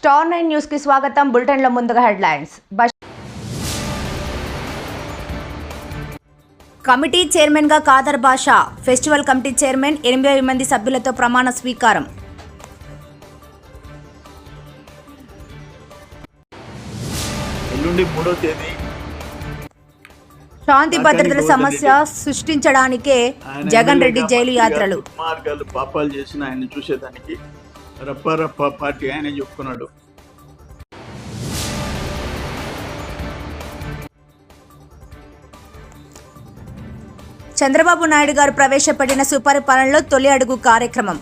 Star 9 news కి స్వాగతం. Bulletin లో ముందుగా హెడ్లైన్స్. కమిటీ చైర్మన్ గా ఖాదర్ బాషా. ఫెస్టివల్ కమిటీ చైర్మన్ 80 మంది సభ్యులతో ప్రమాణ స్వీకారం. శాంతి భద్రతల సమస్య సృష్టించడానికే జగన్ రెడ్డి జైలు యాత్రలు. మార్గాలు పాపాలు చేసిన ఆయన చూసేదానికి రప్ప పార్టీ ఆయన చెప్పుకున్నాడు. చంద్రబాబు నాయుడు గారు ప్రవేశపెట్టిన సుపరిపాలనలో తొలి అడుగు కార్యక్రమం.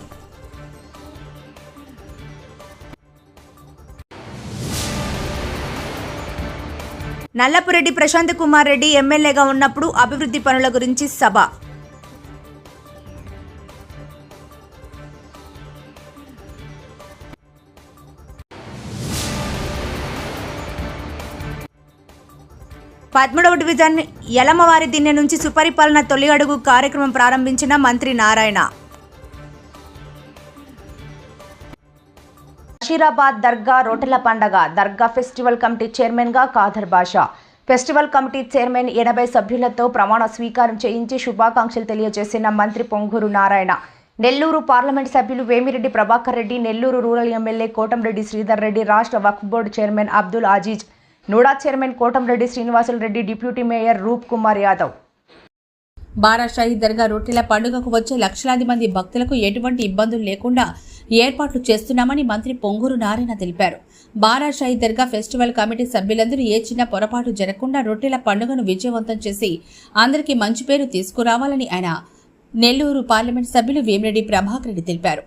నల్లపురెడ్డి ప్రశాంత్ కుమార్ రెడ్డి ఎమ్మెల్యేగా ఉన్నప్పుడు అభివృద్ధి పనుల గురించి సభ. పదమూడవ డివిజన్ యలమవారి దిన్నె నుంచి సుపరిపాలన తొలి అడుగు కార్యక్రమం ప్రారంభించిన మంత్రి నారాయణ. బషీరాబాద్ దర్గా రోటల పండగ. దర్గా ఫెస్టివల్ కమిటీ చైర్మన్ గా ఖాదర్ బాషా. ఫెస్టివల్ కమిటీ చైర్మన్ 80 సభ్యులతో ప్రమాణ స్వీకారం చేయించి శుభాకాంక్షలు తెలియజేసిన మంత్రి పొంగూరు నారాయణ. నెల్లూరు పార్లమెంట్ సభ్యులు వేమిరెడ్డి ప్రభాకర్ రెడ్డి, నెల్లూరు రూరల్ ఎమ్మెల్యే కోటంరెడ్డి శ్రీధర్ రెడ్డి, రాష్ట్ర Waqf board chairman Abdul Aziz, NUDA chairman Kotamreddy Srinivasulu Reddy, deputy mayor Roop Kumar Yadav. Barashahi Dargah రొట్టెల పండుగకు వచ్చే లక్షలాది మంది భక్తులకు ఎటువంటి ఇబ్బందులు లేకుండా ఏర్పాట్లు చేస్తున్నామని మంత్రి పొంగూరు నారాయణ తెలిపారు. బారాషాహి దర్గా ఫెస్టివల్ కమిటీ సభ్యులందరూ ఏ చిన్న పొరపాటు జరగకుండా రొట్టెల పండుగను విజయవంతం చేసి అందరికీ మంచి పేరు తీసుకురావాలని ఆయన నెల్లూరు పార్లమెంట్ సభ్యులు వేమిరెడ్డి ప్రభాకర్ రెడ్డి తెలిపారు.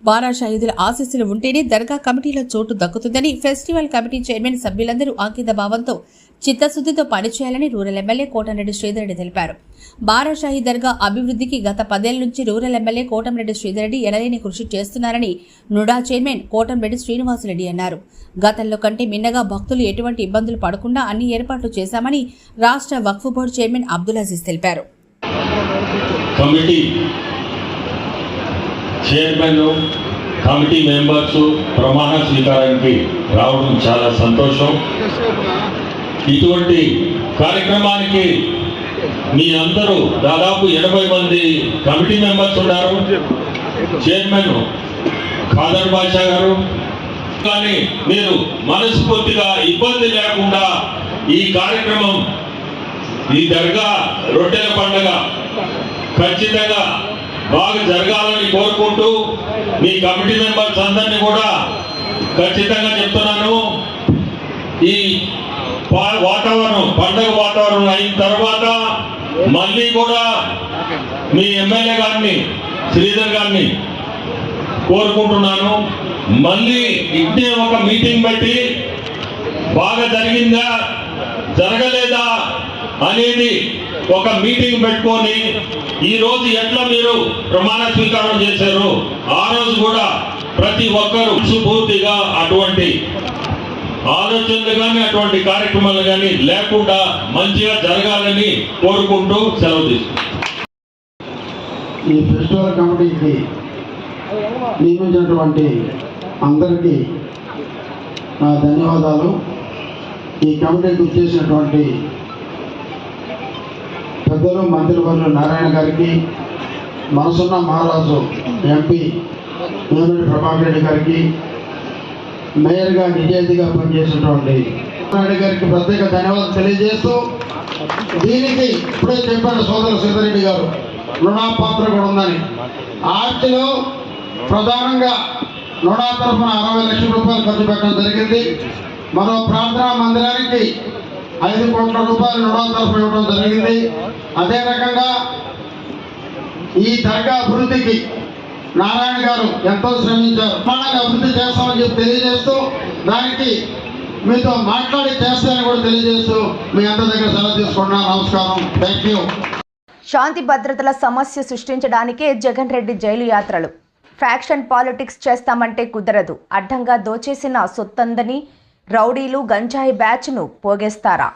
బారాషాహిదుల ఆశీస్సులు ఉంటేనే దర్గా కమిటీలో చోటు దక్కుతుందని, ఫెస్టివల్ కమిటీ చైర్మన్ సభ్యులందరూ అంకిత భావంతో చిత్తశుద్ధితో పనిచేయాలని రూరల్ ఎమ్మెల్యే కోటంరెడ్డి శ్రీధర్రెడ్డి తెలిపారు. బారాషాహి దర్గా అభివృద్ధికి గత 10 ఏళ్ల నుంచి రూరల్ ఎమ్మెల్యే కోటంరెడ్డి శ్రీధర్రెడ్డి ఎనలేని కృషి చేస్తున్నారని నుడా చైర్మన్ కోటంరెడ్డి శ్రీనివాసులరెడ్డి అన్నారు. గతంలో కంటే మిన్నగా భక్తులు ఎటువంటి ఇబ్బందులు పడకుండా అన్ని ఏర్పాట్లు చేశామని రాష్ట్ర వక్ఫ్ బోర్డు చైర్మన్ అబ్దుల్ అజీజ్ తెలిపారు. చైర్మన్, కమిటీ మెంబర్స్ ప్రమాణ స్వీకారానికి రావడం చాలా సంతోషం. ఇటువంటి కార్యక్రమానికి మీ అందరూ దాదాపు 80 మంది కమిటీ మెంబర్స్ ఉన్నారు. చైర్మన్ ఖాదర్ బాషా గారు, కానీ మీరు మనస్ఫూర్తిగా ఇబ్బంది లేకుండా ఈ కార్యక్రమం, ఈ దర్గా రొట్టెల పండుగ ఖచ్చితంగా బాగా జరగాలని కోరుకుంటూ మీ కమిటీ మెంబర్స్ అందరినీ కూడా ఖచ్చితంగా చెప్తున్నాను, ఈ వాతావరణం, పండుగ వాతావరణం అయిన తర్వాత మళ్ళీ కూడా మీ ఎమ్మెల్యే గారిని శ్రీధర్ గారిని కోరుకుంటున్నాను, మళ్ళీ ఇట్టే ఒక మీటింగ్ పెట్టి బాగా జరిగిందా జరగలేదా అనేది ఒక మీటింగ్ పెట్టుకొని ఈ రోజు ఎట్లా మీరు ప్రమాణ స్వీకారం చేశారు ఆ రోజు కూడా ప్రతి ఒక్కరూ పూర్తిగా అటువంటి ఆలోచనలు కానీ అటువంటి కార్యక్రమాలు కానీ లేకుండా మంచిగా జరగాలని కోరుకుంటూ సెలవు తీసుకుంటాం. ఈ ఫెస్టివల్ కమిటీకి నియమించినటువంటి అందరికీ నా ధన్యవాదాలు. ఈ కమిటీకి వచ్చేసినటువంటి పెద్దలు మంత్రివర్యులు నారాయణ గారికి, మనసున్న మహారాజు ఎంపీ వేమిరెడ్డి ప్రభాకర్ రెడ్డి గారికి, మేయర్గా నిజాయితీగా పనిచేసినటువంటి నారాయణ గారికి ప్రత్యేక ధన్యవాదాలు తెలియజేస్తూ, దీనికి ఇప్పుడే చెప్పాడు సోదరు శ్రీధర్రెడ్డి గారు రుణా పాత్ర కూడా ఉందని. ఆర్చిలో ప్రధానంగా రుణా తరఫున 60 లక్షల రూపాయలు ఖర్చు పెట్టడం జరిగింది. మరో ప్రార్థనా మందిరానికి 5 కోట్ల రూపాయలు రుణా తరఫున ఇవ్వడం జరిగింది. అదే రకంగా ఈ దర్గా అభివృద్ధికి నారాయణ గారు ఎంతో శ్రమించారు. మనల్ని అభివృద్ధి చేస్తామని చెప్పి తెలియజేస్తూ, దానికి మీతో మాట్లాడి చేస్తానని కూడా తెలియజేస్తూ మీ అందరి దగ్గర సెలవు తీసుకుంటున్నాను. నమస్కారం. Thank you. శాంతి భద్రతల సమస్య సృష్టించడానికే జగన్ రెడ్డి జైలు యాత్రలు. ఫ్యాక్షన్ పాలిటిక్స్ చేస్తామంటే కుదరదు. అడ్డంగా దోచేసిన సొత్తందని రౌడీలు గంజాయి బ్యాచ్ను పోగేస్తారా?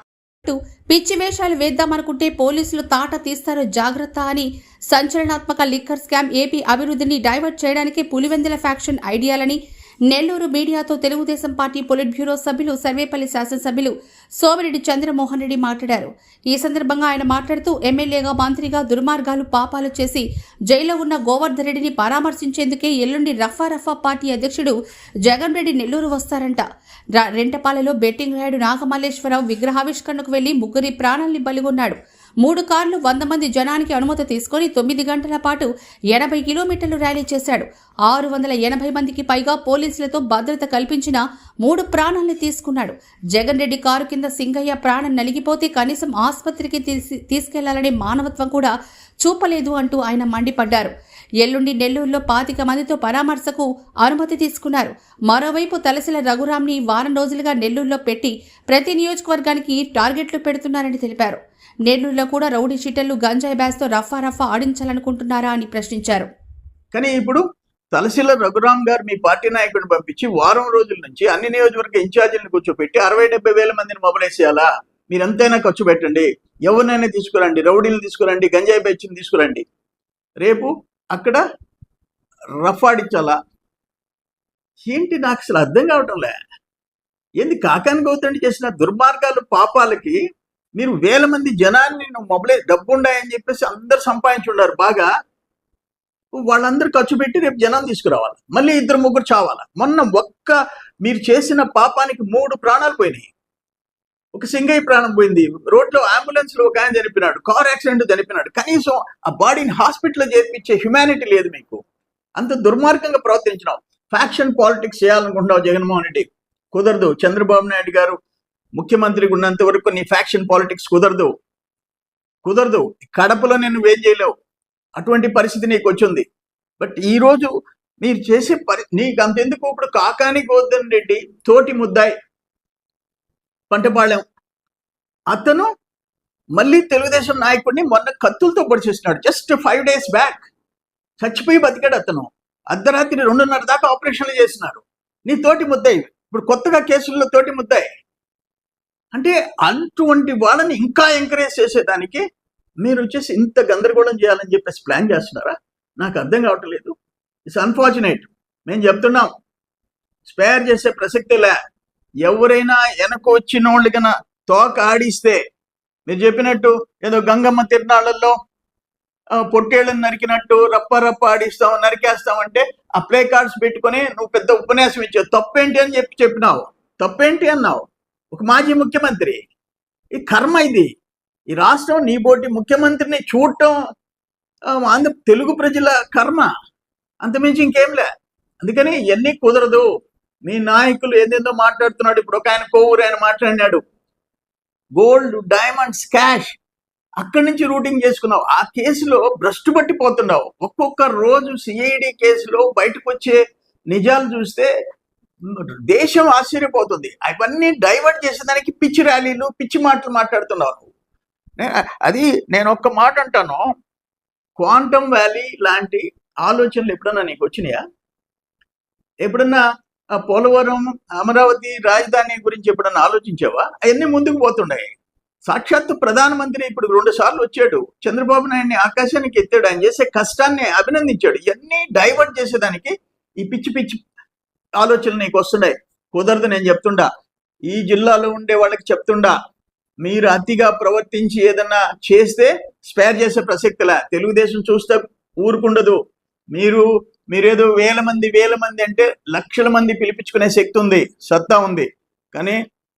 పిచ్చి వేషాలు వేద్దామనుకుంటే పోలీసులు తాట తీస్తారు, జాగ్రత్త అని సంచలనాత్మక లిక్కర్ స్కామ్ ఏపీ అభివృద్ధిని డైవర్ట్ చేయడానికి పులివెందుల ఫ్యాక్షన్ ఐడియాలని నెల్లూరు మీడియాతో తెలుగుదేశం పార్టీ పొలిట్ బ్యూరో సభ్యులు సర్వేపల్లి శాసనసభ్యులు సోమిరెడ్డి చంద్రమోహన్ రెడ్డి మాట్లాడారు. ఈ సందర్భంగా ఆయన మాట్లాడుతూ ఎమ్మెల్యేగా, మంత్రిగా దుర్మార్గాలు, పాపాలు చేసి జైల్లో ఉన్న గోవర్ధన్ రెడ్డిని పరామర్శించేందుకే ఎల్లుండి రఫా పార్టీ అధ్యక్షుడు జగన్ రెడ్డి నెల్లూరు వస్తారంట. రెంటపాలెలో బెట్టింగ్ రాయుడు నాగమల్లేశ్వరరావు విగ్రహావిష్కరణకు వెళ్లి 3 ప్రాణాల్ని బలిగొన్నాడు. 3 కార్లు 100 మంది జనానికి అనుమతి తీసుకుని 9 గంటల పాటు 80 కిలోమీటర్లు ర్యాలీ చేశాడు. 680 మందికి పైగా పోలీసులతో భద్రత కల్పించిన 3 ప్రాణాల్ని తీసుకున్నాడు. జగన్ రెడ్డి కారు కింద సింగయ్య ప్రాణం నలిగిపోతే కనీసం ఆసుపత్రికి తీసుకెళ్లాలనే మానవత్వం కూడా చూపలేదు అంటూ ఆయన మండిపడ్డారు. ఎల్లుండి నెల్లూరులో 25 మందితో పరామర్శకు అనుమతి తీసుకున్నారు. మరోవైపు తలసిల రఘురాంని వారం రోజులుగా నెల్లూరులో పెట్టి ప్రతి నియోజకవర్గానికి టార్గెట్లు పెడుతున్నారని తెలిపారు. నెల్లూరులో కూడా రౌడీ షీటర్లు గంజాయి బ్యాస్తో రఫా ఆడించాలనుకుంటున్నారా అని ప్రశ్నించారు. కానీ ఇప్పుడు తలసిల రఘురాం గారు మీ పార్టీ నాయకుడిని పంపించి వారం రోజుల నుంచి అన్ని నియోజకవర్గ ఇన్ఛార్జీలను కూర్చోపెట్టి 60-70 వేల మందిని మొబైలైజ్ చేయాలా? మీరు ఎంతైనా ఖర్చు పెట్టండి, ఎవరినైనా తీసుకురండి, రౌడీలు తీసుకురండి, గంజాయి బ్యాచ్ని తీసుకురండి, రేపు అక్కడ రఫాడించాలా? ఏంటి నాకు అసలు అర్థం కావటంలే. ఏంది కాకాని గౌతండి చేసిన దుర్మార్గాలు, పాపాలకి మీరు వేల మంది జనాన్ని మొబైల్ డబ్బు ఉన్నాయని చెప్పేసి అందరు సంపాదించున్నారు బాగా. వాళ్ళందరూ ఖర్చు పెట్టి రేపు జనం తీసుకురావాలి, మళ్ళీ 2-3 చావాలి. మొన్న మీరు చేసిన పాపానికి 3 ప్రాణాలు పోయినాయి. ఒక సింగయ్య ప్రాణం పోయింది, రోడ్లో అంబులెన్స్ లో ఒక ఆయన చనిపోయినాడు, కార్ యాక్సిడెంట్ చనిపోయినాడు. కనీసం ఆ బాడీని హాస్పిటల్లో చేర్పించే హ్యుమానిటీ లేదు మీకు. అంత దుర్మార్గంగా ప్రవర్తించినావు. ఫ్యాక్షన్ పాలిటిక్స్ చేయాలనుకుంటున్నావు జగన్మోహన్ రెడ్డి, కుదరదు. చంద్రబాబు నాయుడు గారు ముఖ్యమంత్రిగా ఉన్నంత వరకు నీ ఫ్యాక్షన్ పాలిటిక్స్ కుదరదు. కడపలో నేను వేం చేయలేవు, అటువంటి పరిస్థితి నీకు వచ్చింది. బట్ ఈ రోజు మీరు చేసే నీకు అంతెందుకు. ఇప్పుడు కాకాని గోవర్ధన్ రెడ్డి తోటి ముద్దాయి పంటపాళెం అతను మళ్ళీ తెలుగుదేశం నాయకుడిని మొన్న కత్తులతో పొడిచేసినాడు. జస్ట్ 5 days బ్యాక్ చచ్చిపోయి బతికాడు అతను. అర్ధరాత్రి 2:30 దాకా ఆపరేషన్లు చేసినారు. నీ తోటి ముద్దాయి ఇప్పుడు కొత్తగా కేసుల్లో తోటి ముద్దాయి అంటే అటువంటి వాళ్ళని ఇంకా ఎంకరేజ్ చేసేదానికి మీరు వచ్చేసి ఇంత గందరగోళం చేయాలని చెప్పేసి ప్లాన్ చేస్తున్నారా? నాకు అర్థం కావట్లేదు. It's unfortunate. మేము చెప్తున్నాం, స్పేర్ చేసే ప్రసక్తిలే. ఎవరైనా వెనక వచ్చిన వాళ్ళు కన్నా తోక ఆడిస్తే, మీరు చెప్పినట్టు ఏదో గంగమ్మ తిరునాళ్ళల్లో పొట్టేళ్ళని నరికినట్టు రప్ప ఆడిస్తాం, నరికేస్తామంటే ఆ ప్లే కార్డ్స్ పెట్టుకొని నువ్వు పెద్ద ఉపన్యాసం ఇచ్చావు. తప్పేంటి అని చెప్పినావు. తప్పేంటి అన్నావు. ఒక మాజీ ముఖ్యమంత్రి. ఈ కర్మ ఇది. ఈ రాష్ట్రం నీ బోటి ముఖ్యమంత్రిని చూడటం తెలుగు ప్రజల కర్మ, అంతమించి ఇంకేంలే. అందుకని ఇవన్నీ కుదరదు. మీ నాయకులు ఏదేదో మాట్లాడుతున్నాడు. ఇప్పుడు ఒక ఆయన కోవూరు ఆయన మాట్లాడినాడు, గోల్డ్, డైమండ్స్, క్యాష్, అక్కడి నుంచి రూటింగ్ చేసుకున్నావు. ఆ కేసులో భ్రష్టు పట్టిపోతున్నావు. ఒక్కొక్క రోజు సిఐడి కేసులో బయటకు వచ్చే నిజాలు చూస్తే దేశం ఆశ్చర్యపోతుంది. అవన్నీ డైవర్ట్ చేసేదానికి పిచ్చి ర్యాలీలు, పిచ్చి మాటలు మాట్లాడుతున్నావు. అది నేను ఒక్క మాట అంటాను, క్వాంటమ్ వ్యాలీ లాంటి ఆలోచనలు ఎప్పుడన్నా నీకు వచ్చినాయా? ఎప్పుడన్నా పోలవరం, అమరావతి రాజధాని గురించి ఎప్పుడన్నా ఆలోచించావా? అవన్నీ ముందుకు పోతున్నాయి. సాక్షాత్తు ప్రధానమంత్రి ఇప్పుడు 2 సార్లు వచ్చాడు, చంద్రబాబు నాయుడిని ఆకాశానికి ఎత్తాడు, ఆయన చేసే కష్టాన్ని అభినందించాడు. ఇవన్నీ డైవర్ట్ చేసేదానికి ఈ పిచ్చి ఆలోచనలు నీకు వస్తున్నాయి. కుదరదు. నేను చెప్తుండా, ఈ జిల్లాలో ఉండే వాళ్ళకి చెప్తుండా, మీరు అతిగా ప్రవర్తించి ఏదన్నా చేస్తే స్పేర్ చేసే ప్రసక్తిలా. తెలుగుదేశం చూస్తే ఊరుకుండదు. మీరేదో వేల మంది అంటే లక్షల మంది పిలిపించుకునే శక్తి ఉంది, సత్తా ఉంది. కానీ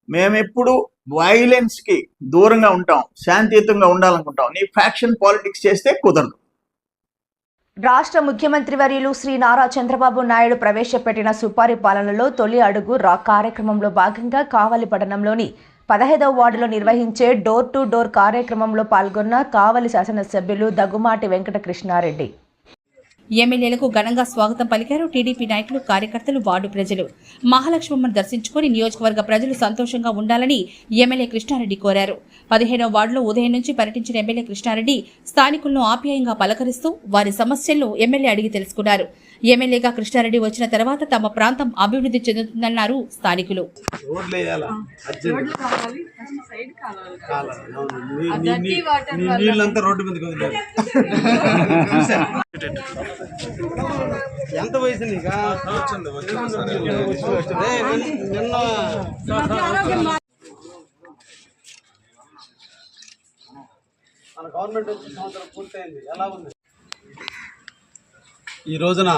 మేమెప్పుడు వైలెన్స్ కి దూరంగా ఉంటాం, శాంతియుతంగా ఉండాలనుకుంటాం. నీ ఫ్యాక్షన్ పాలిటిక్స్ చేస్తే కుదరదు. రాష్ట్ర ముఖ్యమంత్రి వర్యులు శ్రీ నారా చంద్రబాబు నాయుడు ప్రవేశపెట్టిన సుపారీ పాలనలో తొలి అడుగు కార్యక్రమంలో భాగంగా కావలి పట్టణంలోని 15వ వార్డులో నిర్వహించే డోర్ టు డోర్ కార్యక్రమంలో పాల్గొన్న కావలి శాసనసభ్యులు దగ్గుమాటి వెంకట కృష్ణారెడ్డి. ఎమ్మెల్యేలకు ఘనంగా స్వాగతం పలికారు టీడీపీ నాయకులు, కార్యకర్తలు, వార్డు ప్రజలు. మహాలక్ష్మమ్మను దర్శించుకుని నియోజకవర్గ ప్రజలు సంతోషంగా ఉండాలని ఎమ్మెల్యే కృష్ణారెడ్డి కోరారు. 15వ వార్డులో ఉదయం నుంచి పర్యటించిన ఎమ్మెల్యే కృష్ణారెడ్డి స్థానికులను ఆప్యాయంగా పలకరిస్తూ వారి సమస్యలను ఎమ్మెల్యే అడిగి తెలుసుకున్నారు. ఎమ్మెల్యేగా కృష్ణారెడ్డి వచ్చిన తర్వాత తమ ప్రాంతం అభివృద్ధి చెందుతుందన్నారు స్థానికులు. ఎంత వయసు నీకా నిన్న మన గవర్నమెంట్ వచ్చి సంవత్సరం పూర్తయింది. ఎలా ఉంది ఈ రోజున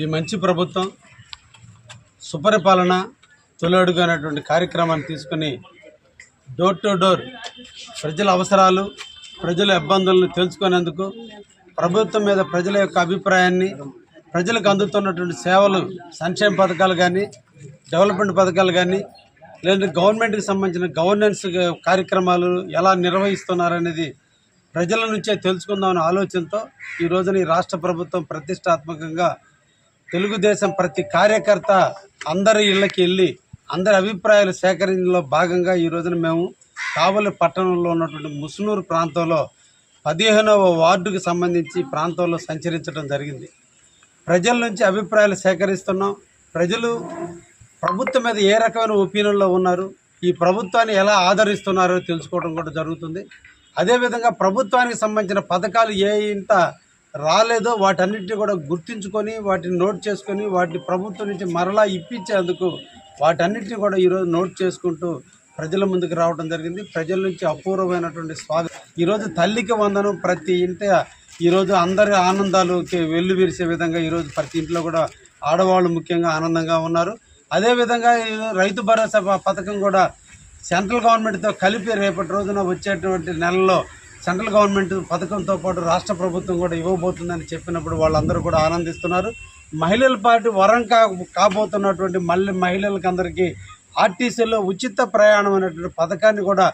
ఈ మంచి ప్రభుత్వం సుపరిపాలన తొలి అడుగు అనేటువంటి కార్యక్రమాన్ని తీసుకుని డోర్ టు డోర్ ప్రజల అవసరాలు ప్రజల ఇబ్బందులను తెలుసుకునేందుకు ప్రభుత్వం మీద ప్రజల యొక్క అభిప్రాయాన్ని ప్రజలకు అందుతున్నటువంటి సేవలు సంక్షేమ పథకాలు కానీ డెవలప్మెంట్ పథకాలు కానీ లేదంటే గవర్నమెంట్కి సంబంధించిన గవర్నెన్స్ కార్యక్రమాలు ఎలా నిర్వహిస్తున్నారనేది ప్రజల నుంచే తెలుసుకుందామనే ఆలోచనతో ఈ రోజున ఈ రాష్ట్ర ప్రభుత్వం ప్రతిష్టాత్మకంగా తెలుగుదేశం ప్రతి కార్యకర్త అందరి ఇళ్ళకి వెళ్ళి అందరి అభిప్రాయాలు సేకరణలో భాగంగా ఈ రోజున మేము కావలి పట్టణంలో ఉన్నటువంటి ముసునూరు ప్రాంతంలో 15వ వార్డుకు సంబంధించి ప్రాంతంలో సంచరించడం జరిగింది. ప్రజల నుంచి అభిప్రాయాలు సేకరిస్తున్నాం. ప్రజలు ప్రభుత్వం మీద ఏ రకమైన ఒపీనియన్లో ఉన్నారు, ఈ ప్రభుత్వాన్ని ఎలా ఆదరిస్తున్నారో తెలుసుకోవడం కూడా జరుగుతుంది. అదేవిధంగా ప్రభుత్వానికి సంబంధించిన పథకాలు ఏ ఇంత రాలేదో వాటన్నిటిని కూడా గుర్తించుకొని వాటిని నోట్ చేసుకొని వాటిని ప్రభుత్వం నుంచి మరలా ఇప్పించేందుకు వాటన్నిటిని కూడా ఈరోజు నోట్ చేసుకుంటూ ప్రజల ముందుకు రావడం జరిగింది. ప్రజల నుంచి అపూర్వమైనటువంటి స్వాగతం. ఈరోజు తల్లికి వందనం ప్రతి ఇంట ఈరోజు అందరి ఆనందాలకి వెల్లు విరిసే విధంగా ఈరోజు ప్రతి ఇంట్లో కూడా ఆడవాళ్ళు ముఖ్యంగా ఆనందంగా ఉన్నారు. అదేవిధంగా రైతు భరోసా పథకం కూడా సెంట్రల్ గవర్నమెంట్తో కలిపి రేపటి రోజున వచ్చేటువంటి నెలలో సెంట్రల్ గవర్నమెంట్ పథకంతో పాటు రాష్ట్ర ప్రభుత్వం కూడా ఇవ్వబోతుందని చెప్పినప్పుడు వాళ్ళందరూ కూడా ఆనందిస్తున్నారు. మహిళల పార్టీ వరం కాబోతున్నటువంటి మహిళలకు అందరికీ ఆర్టీసీలో ఉచిత ప్రయాణం అనేటువంటి పథకాన్ని కూడా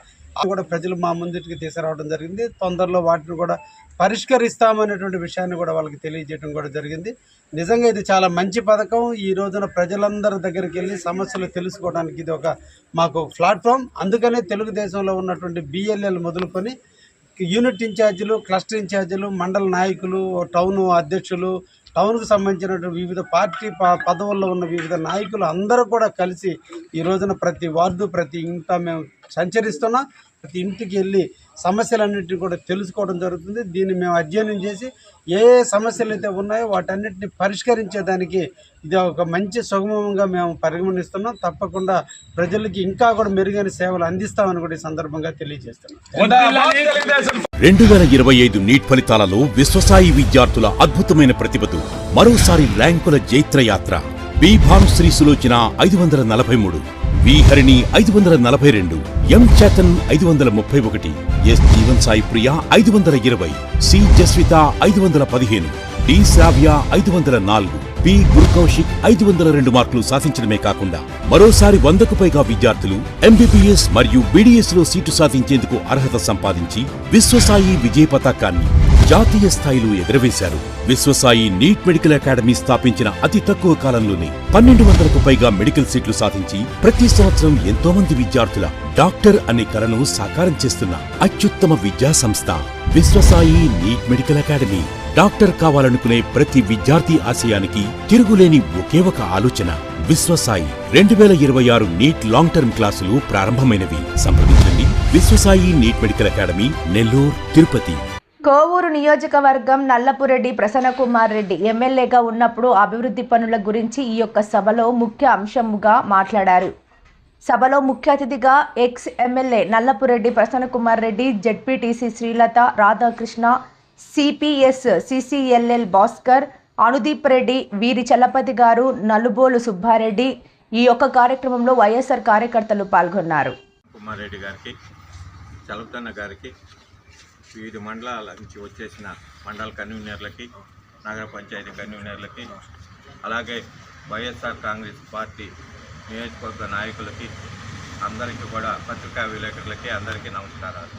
ప్రజలు మా ముందుకి తీసుకురావడం జరిగింది. తొందరలో వాటిని కూడా పరిష్కరిస్తామనేటువంటి విషయాన్ని కూడా వాళ్ళకి తెలియజేయడం కూడా జరిగింది. నిజంగా ఇది చాలా మంచి పథకం. ఈ రోజున ప్రజలందరి దగ్గరికి వెళ్ళి సమస్యలు తెలుసుకోవడానికి ఇది ఒక మాకు ప్లాట్ఫామ్. అందుకనే తెలుగుదేశంలో ఉన్నటువంటి BLL మొదలుకొని యూనిట్ ఇన్ఛార్జీలు, క్లస్టర్ ఇన్ఛార్జీలు, మండల నాయకులు, టౌన్ అధ్యక్షులు, టౌన్కు సంబంధించినటువంటి వివిధ పార్టీ పదవుల్లో ఉన్న వివిధ నాయకులు అందరూ కూడా కలిసి ఈ రోజున ప్రతి వార్డు ప్రతి ఇంట మేము సంచరిస్తున్నాం. ప్రతి ఇంటికి వెళ్ళి సమస్యలన్నింటినీ కూడా తెలుసుకోవడం జరుగుతుంది. దీన్ని మేము అధ్యయనం చేసి ఏ సమస్యలు అయితే ఉన్నాయో వాటన్నిటిని పరిష్కరించేదానికి ఇది ఒక మంచి సుగమంగా మేము పరిగణిస్తున్నాం. తప్పకుండా ప్రజలకి ఇంకా కూడా మెరుగైన సేవలు అందిస్తామని కూడా ఈ సందర్భంగా తెలియజేస్తున్నాం. 2025 నీట్ ఫలితాలలో విశ్వసాయి విద్యార్థుల అద్భుతమైన ప్రతిభతో మరోసారి ర్యాంకుల జైత్రయాత్ర. B Bhanushree Sulochana 543, V Harini 542, M Chetan 531, S Jeevan Sai Priya 520, C Jaswitha 515, D Sravya 504, P Gurukaushik 502 మార్కులు సాధించడమే కాకుండా మరోసారి 100కు పైగా విద్యార్థులు MBBS మరియు BDS లో సీటు సాధించేందుకు అర్హత సంపాదించి విశ్వసాయి విజయ పతాకాన్ని జాతీయ స్థాయిలో ఎగురవేశారు. విశ్వసాయి నీట్ మెడికల్ అకాడమీ స్థాపించిన అతి తక్కువ కాలంలోనే 1200కు పైగా మెడికల్ సీట్లు సాధించి ప్రతి సంవత్సరం ఎంతో మంది విద్యార్థుల డాక్టర్ అనే కలను సాకారం చేస్తున్న అత్యుత్తమ విద్యా సంస్థ Viswasai neat medical academy. Doctor కావాలనుకునే ప్రతి విద్యార్థి ఆశయానికి తిరుగులేని ఒకే ఒక ఆలోచన విశ్వసాయి. 2026 నీట్ లాంగ్ టర్మ్ క్లాసులు ప్రారంభమైనవి. సంప్రదించండి Viswasai neat medical academy, Nellore, Tirupati. Kovur నియోజకవర్గం నల్లపురెడ్డి ప్రసన్నకుమార్ రెడ్డి ఎమ్మెల్యేగా ఉన్నప్పుడు అభివృద్ధి పనుల గురించి ఈ యొక్క సభలో ముఖ్య అంశముగా మాట్లాడారు. సభలో ముఖ్య అతిథిగా MLA Nallapureddy Prasanna Kumar Reddy, ZPTC Srilatha, Radhakrishna, CPS CCLL Bhaskar, Anudeep Reddy, వీరి చలపతి గారు, నలుబోలు సుబ్బారెడ్డి ఈ యొక్క కార్యక్రమంలో వైఎస్ఆర్ కార్యకర్తలు పాల్గొన్నారు. కుమార్ రెడ్డి గారికి, చలపతన్న గారికి, వివిధ మండలాల నుంచి వచ్చేసిన మండల కన్వీనర్లకి, నగర పంచాయతీ కన్వీనర్లకి, అలాగే వైఎస్ఆర్ కాంగ్రెస్ పార్టీ నియోజకవర్గ నాయకులకి, అందరికీ కూడా పత్రికా విలేకరులకి అందరికీ నమస్కారాలు.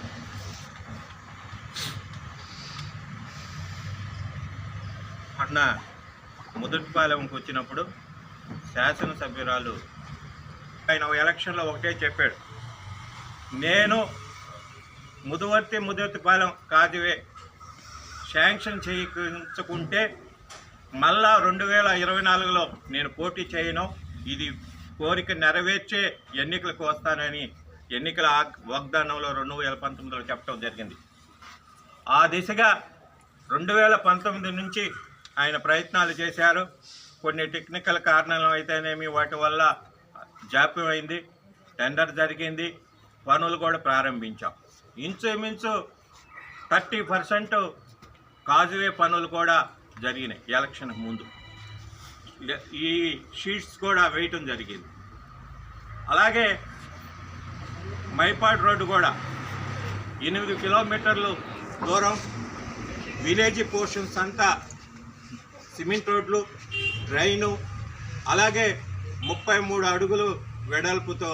మొన్న ముదుటిపాలెంకి వచ్చినప్పుడు శాసనసభ్యురాలు ఆయన ఎలక్షన్లో ఒకటే చెప్పాడు, నేను ముదువర్తిపాలెం కాదువే శాంక్షన్ చేయించుకుంటే మళ్ళా 2024లో నేను పోటీ చేయను, ఇది కోరిక నెరవేర్చే ఎన్నికలకు వస్తానని ఎన్నికల వాగ్దానంలో 2019లో చెప్పడం జరిగింది. ఆ దిశగా 2019 నుంచి ఆయన ప్రయత్నాలు చేశారు. కొన్ని టెక్నికల్ కారణాలు అయితేనేమి వాటి వల్ల జాప్యం అయింది. టెండర్ జరిగింది, పనులు కూడా ప్రారంభించాం. ఇంచుమించు 30% కాజువే పనులు కూడా జరిగినాయి ఎలక్షన్కి ముందు. ఈ షీట్స్ కూడా వేయటం జరిగింది. అలాగే మైపాడ్ రోడ్డు కూడా 8 కిలోమీటర్లు దూరం విలేజ్ పోర్షన్స్ అంతా సిమెంట్ రోడ్లు, డ్రైను, అలాగే 33 అడుగులు వెడల్పుతో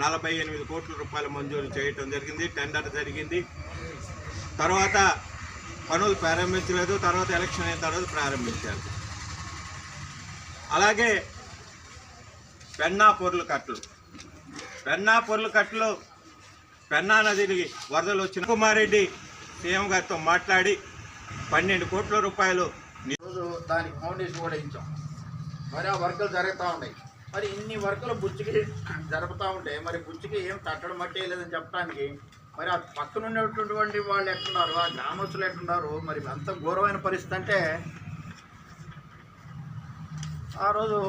48 కోట్ల రూపాయలు మంజూరు చేయటం జరిగింది. టెండర్ జరిగింది. తర్వాత పనులు ప్రారంభించలేదు. తర్వాత ఎలక్షన్ అయిన తర్వాత ప్రారంభించారు. అలాగే పెన్నా పొర్లు కట్టలు పెన్నా నదికి వరదలు వచ్చిన కుమారెడ్డి సీఎం గారితో మాట్లాడి 12 కోట్ల రూపాయలు ఈరోజు దానికి ఫౌండేషన్ కూడా ఇచ్చాం. మరి ఆ వర్కులు జరుగుతూ ఉన్నాయి. మరి ఇన్ని వర్కులు బుచ్చికి జరుపుతూ ఉంటే మరి బుచ్చికి ఏం తట్టడం మట్టే లేదని చెప్పడానికి మరి ఆ పక్కన ఉన్నటువంటి వాళ్ళు ఎట్టున్నారు, ఆ గ్రామస్తులు ఎట్టున్నారు, మరి అంత ఘోరమైన పరిస్థితి అంటే ఆ రోజు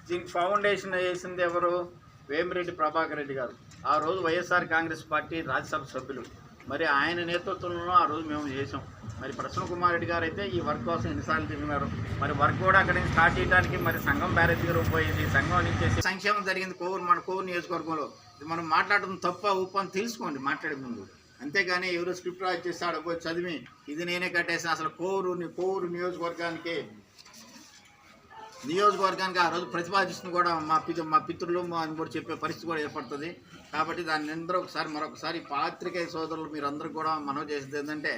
దీనికి ఫౌండేషన్ వేసింది ఎవరు? వేమిరెడ్డి ప్రభాకర్ రెడ్డి గారు. ఆ రోజు వైఎస్ఆర్ కాంగ్రెస్ పార్టీ రాజ్యసభ సభ్యులు. మరి ఆయన నేతృత్వంలో ఆ రోజు మేము చేసాం. మరి ప్రసన్న కుమార్ రెడ్డి గారు అయితే ఈ వర్క్ కోసం ఎన్నిసార్లు తిరిగినారు. మరి వర్క్ కూడా అక్కడి నుంచి స్టార్ట్ చేయడానికి మరి సంఘం బ్యారేజ్ దగ్గర పోయింది. సంఘం నుంచి సంక్షేమం జరిగింది మన కోవూరు నియోజకవర్గంలో. మనం మాట్లాడడం తప్ప ఉప్పు అని తెలుసుకోండి మాట్లాడే ముందు. అంతేగాని ఎవరు స్క్రిప్ట్ రాజ్ చేస్తే ఆడపోయి చదివి ఇది నేనే కట్టేసాను. అసలు కోవూరు నియోజకవర్గానికి ఆ రోజు ప్రతిపాదిస్తుంది కూడా మా పితృలు అని కూడా చెప్పే పరిస్థితి కూడా ఏర్పడుతుంది. కాబట్టి దాన్ని అందరూ మరొకసారి పాత్రికేయ సోదరులు మీరందరూ కూడా మనవి చేసేది ఏంటంటే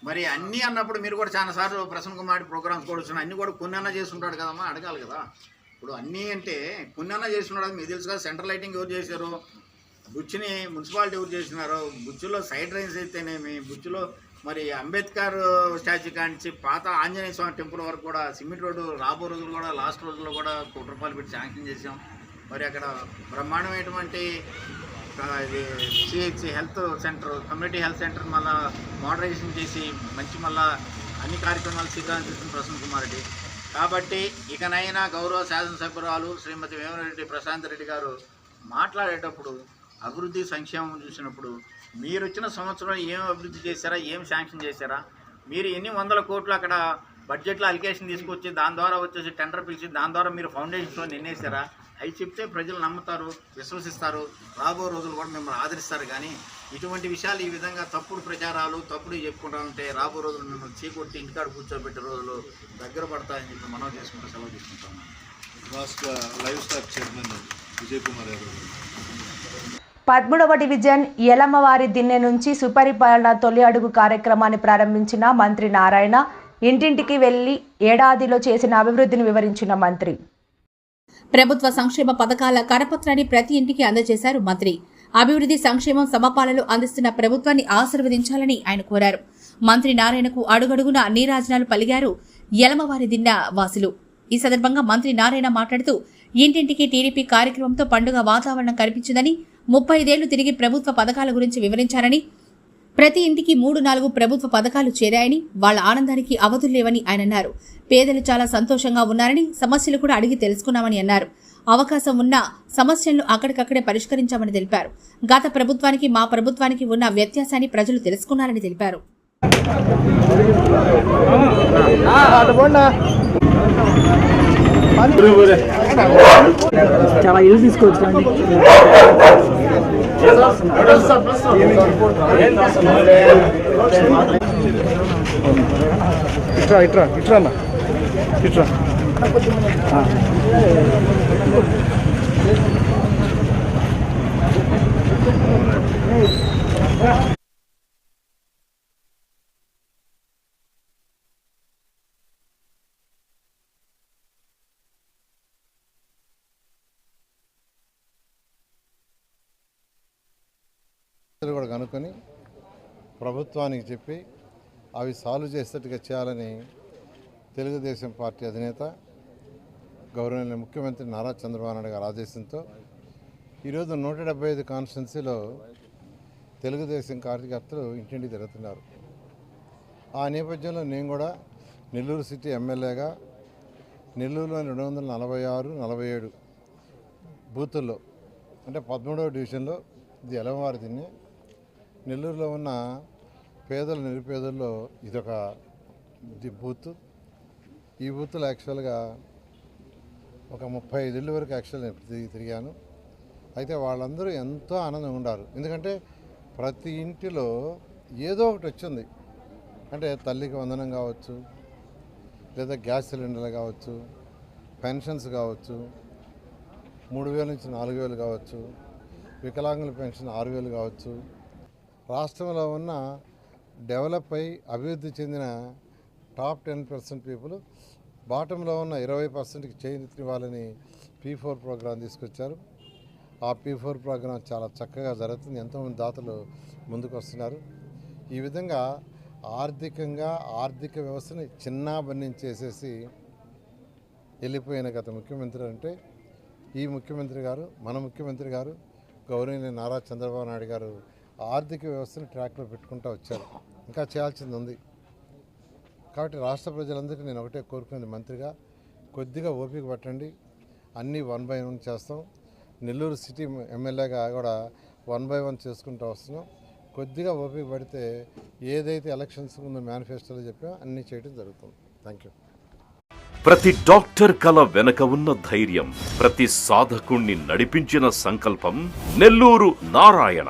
మరి అన్నీ అన్నప్పుడు మీరు కూడా చాలాసార్లు ప్రసన్న కుమార్ ప్రోగ్రామ్స్ కూడా వచ్చినాయి. అన్నీ కూడా కొన్నైనా చేస్తుంటాడు కదమ్మా, అడగాలి కదా. ఇప్పుడు అన్నీ అంటే కొన్నైనా చేస్తున్నాడు. మీకు తెలుసు కదా, సెంట్రల్ లైటింగ్ ఎవరు చేశారు, బుచ్చిని మున్సిపాలిటీ ఎవరు చేసినారు, బుచ్చిలో సైడ్ డ్రైన్స్ అయితేనేమి, బుచ్చిలో మరి అంబేద్కర్ స్టాచ్యూ కానించి పాత ఆంజనేయ స్వామి టెంపుల్ వరకు కూడా సిమెంట్ రోడ్డు రాబో రోజులు కూడా లాస్ట్ రోజుల్లో కూడా 1 కోటి రూపాయలు పెట్టి శాంక్షన్ చేసాం. మరి అక్కడ బ్రహ్మాండమైనటువంటి ఇది CHC health centre, community health centre మళ్ళీ మోడరైజేషన్ చేసి మంచి మళ్ళీ అన్ని కార్యక్రమాలు శ్రీకారం చేసిన ప్రసన్న కుమార్ రెడ్డి. కాబట్టి ఇకనైనా గౌరవ శాసనసభ్యురాలు శ్రీమతి వేమిరెడ్డి ప్రశాంత్ రెడ్డి గారు మాట్లాడేటప్పుడు అభివృద్ధి సంక్షేమం చూసినప్పుడు మీరు వచ్చిన సంవత్సరం ఏం అభివృద్ధి చేశారా, ఏం శాంక్షన్ చేశారా, మీరు ఎన్ని వందల కోట్లు అక్కడ బడ్జెట్లో అలికేషన్ తీసుకొచ్చి దాని ద్వారా వచ్చేసి టెండర్ పిలిచి దాని ద్వారా మీరు ఫౌండేషన్లో నిర్ణయిస్తారా, అవి చెప్తే ప్రజలు నమ్ముతారు, విశ్వసిస్తారు, రాబో రోజులు కూడా మిమ్మల్ని ఆదరిస్తారు. కానీ ఇటువంటి విషయాలు ఈ విధంగా తప్పుడు ప్రచారాలు తప్పుడు చెప్పుకుంటా ఉంటే రాబో రోజులు మిమ్మల్ని చీకొట్టి ఇంటికాడ కూర్చోబెట్టే రోజులు దగ్గర పడతాయని చెప్పి మనం చేసుకుంటూ సెలవు తీసుకుంటాము. రాష్ట్ర livestock chairman Vijay Kumar Yadav. 13వ డివిజన్ యలమ్మవారి దిన్నె నుంచి సుపరిపాలన తొలి అడుగు కార్యక్రమాన్ని ప్రారంభించిన మంత్రి నారాయణ ఇంటింటికి వెళ్లి ఏడాదిలో చేసిన అభివృద్ధిని వివరించిన మంత్రి. ప్రభుత్వ సంక్షేమ పథకాల కరపత్రాన్ని ప్రతి ఇంటికి అందజేశారు మంత్రి. అభివృద్ధి సంక్షేమం సమపాలనలు అందిస్తున్న ప్రభుత్వాన్ని ఆశీర్వదించాలని ఆయన కోరారు. మంత్రి నారాయణకు అడుగడుగున నీరాజనాలు పలిగారు యలమవారి దిన్నె వాసులు. ఈ సందర్భంగా మంత్రి నారాయణ మాట్లాడుతూ ఇంటింటికి టీడీపీ కార్యక్రమంతో పండుగ వాతావరణం కనిపించిందని, 35 ఏళ్లు తిరిగి ప్రభుత్వ పథకాల గురించి వివరించారని, ప్రతి ఇంటికి 3-4 ప్రభుత్వ పథకాలు చేరాయని, వాళ్ల ఆనందానికి అవధుల్లేవని ఆయన అన్నారు. పేదలు చాలా సంతోషంగా ఉన్నారని, సమస్యలు కూడా అడిగి తెలుసుకున్నామని అన్నారు. అవకాశం ఉన్న సమస్యలను అక్కడికక్కడే పరిష్కరించామని తెలిపారు. గత ప్రభుత్వానికి మా ప్రభుత్వానికి ఉన్న వ్యత్యాసాన్ని ప్రజలు తెలుసుకున్నారని తెలిపారు. చాలా ఇల్లు తీసుకోవచ్చు. ఇట్రా ఇట్రా ఇట్రా అన్న ఇట్రా. కూడా కనుక్కొని ప్రభుత్వానికి చెప్పి అవి సాల్వ్ చేసేట్టుగా చేయాలని తెలుగుదేశం పార్టీ అధినేత గౌరవనీయ ముఖ్యమంత్రి నారా చంద్రబాబు నాయుడు గారి ఆదేశంతో ఈరోజు 175 కాన్స్టిట్యున్సీలో తెలుగుదేశం కార్యకర్తలు ఇంటింటికి తిరుగుతున్నారు. ఆ నేపథ్యంలో నేను కూడా నెల్లూరు సిటీ ఎమ్మెల్యేగా నెల్లూరులోని 246, 47 బూతుల్లో అంటే 13వ డివిజన్లో ఇది ఎలమవారి దీన్ని నెల్లూరులో ఉన్న పేదల నిరుపేదల్లో ఇదొక బూత్. ఈ బూత్లో యాక్చువల్గా ఒక 35 ఇళ్ళ వరకు యాక్చువల్ తిరిగాను. అయితే వాళ్ళందరూ ఎంతో ఆనందంగా ఉన్నారు. ఎందుకంటే ప్రతి ఇంటిలో ఏదో ఒకటి వచ్చింది. అంటే తల్లికి వందనం కావచ్చు, లేదా గ్యాస్ సిలిండర్లు కావచ్చు, పెన్షన్స్ కావచ్చు, 3,000 నుంచి 4,000 కావచ్చు, వికలాంగుల పెన్షన్ 6,000 కావచ్చు. రాష్ట్రంలో ఉన్న డెవలప్ అయి అభివృద్ధి చెందిన టాప్ 10% పీపుల్ బాటంలో ఉన్న 20%కి చేయూతనివ్వాలని P4 ప్రోగ్రాం తీసుకొచ్చారు. ఆ P4 ప్రోగ్రాం చాలా చక్కగా జరుగుతుంది. ఎంతోమంది దాతలు ముందుకు వస్తున్నారు. ఈ విధంగా ఆర్థికంగా ఆర్థిక వ్యవస్థని చిన్నాభిన్నం చేసేసి వెళ్ళిపోయిన గత ముఖ్యమంత్రి అంటే ఈ ముఖ్యమంత్రి గారు, మన ముఖ్యమంత్రి గారు గౌరవనీయ నారా చంద్రబాబు నాయుడు గారు ఆర్థిక వ్యవస్థని ట్రాక్లో పెట్టుకుంటూ వచ్చారు. ఇంకా చేయాల్సింది ఉంది. కాబట్టి రాష్ట్ర ప్రజలందరికీ నేను ఒకటే కోరుకునేది, మంత్రిగా కొద్దిగా ఓపిక పట్టండి. అన్నీ 1 by 1 చేస్తాం. నెల్లూరు సిటీ ఎమ్మెల్యేగా కూడా 1 by 1 చేసుకుంటూ వస్తున్నాం. కొద్దిగా ఓపిక పడితే ఏదైతే ఎలక్షన్స్ ముందు మేనిఫెస్టోలో చెప్పా అన్నీ చేయడం జరుగుతుంది. Thank you. ప్రతి డాక్టర్ కల వెనక ఉన్న ధైర్యం, ప్రతి సాధకుణ్ణి నడిపించిన సంకల్పం నెల్లూరు నారాయణ.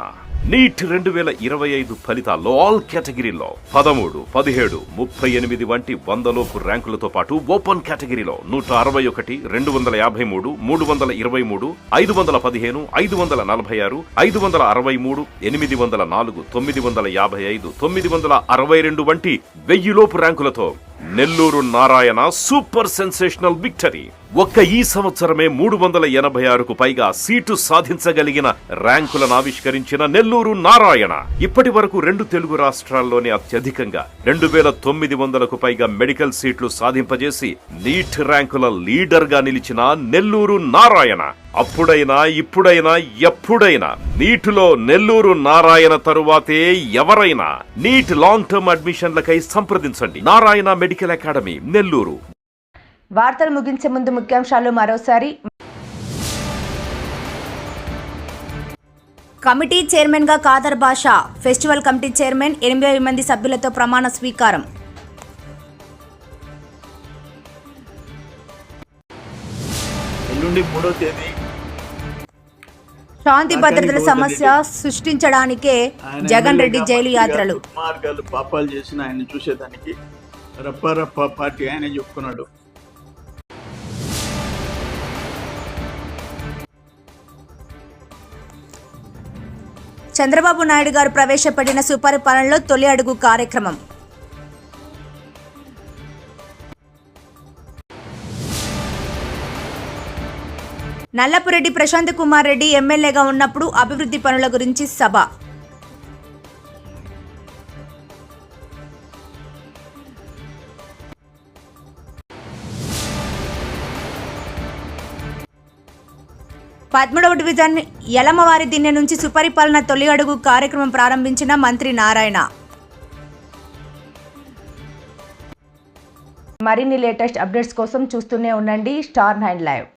నీట్ 2025 ఫలితాల్లో ఆల్ కేటగిరీలో 13, 17, 38 వంటి 100లోపు ర్యాంకులతో పాటు ఓపెన్ కేటగిరీలో 161, 253, 323, 515, 546, 563, 804, 955, 962 వంటి 1000లోపు ర్యాంకులతో Nellore Narayana super sensational victory. ఒక్క ఈ సంవత్సరమే 386కు పైగా సీటు సాధించగలిగిన ర్యాంకులను ఆవిష్కరించిన నెల్లూరు నారాయణ ఇప్పటి వరకు 2 తెలుగు రాష్ట్రాల్లోనే అత్యధికంగా 2,900కు పైగా మెడికల్ సీట్లు సాధింపజేసి నీట్ ర్యాంకుల లీడర్ గా నిలిచిన నెల్లూరు నారాయణ అప్పుడైనా ఇప్పుడైనా ఎప్పుడైనా నీటిలో నెల్లూరు నారాయణ తరువాతే ఎవరైనా. నీట్ లాంగ్ టర్మ్ అడ్మిషన్లకై సంప్రదించండి. Narayana medical academy, Nellore. వార్తలు ముగించే ముందు ముఖ్యాంశాలు మరోసారి. కమిటీ చైర్మన్ గా ఖాదర్ బాషా. ఫెస్టివల్ కమిటీ చైర్మన్ 80 మంది సభ్యులతో ప్రమాణ స్వీకారం. ఎల్లుండి 3వ తేదీ శాంతి భద్రతల సమస్య సృష్టించడానికే జగన్ రెడ్డి జైలు యాత్రలు. మార్గాలు పాపాలు చేసిన ఆయన చూసేదానికి రప్ప పార్టీ ఆయన చెప్పుకున్నాడు. చంద్రబాబు నాయుడు గారు ప్రవేశపెట్టిన సుపరిపాలనలో తొలి అడుగు కార్యక్రమం. నల్లపురెడ్డి ప్రశాంత్ కుమార్ రెడ్డి ఎమ్మెల్యేగా ఉన్నప్పుడు అభివృద్ధి పనుల గురించి సభ. పదమూడవ డివిజన్ యలమవారి దిన్నె నుంచి సుపరిపాలన తొలి అడుగు కార్యక్రమం ప్రారంభించిన మంత్రి నారాయణ. మరిన్ని లేటెస్ట్ అప్డేట్స్ కోసం చూస్తూనే ఉండండి స్టార్ 9 లైవ్.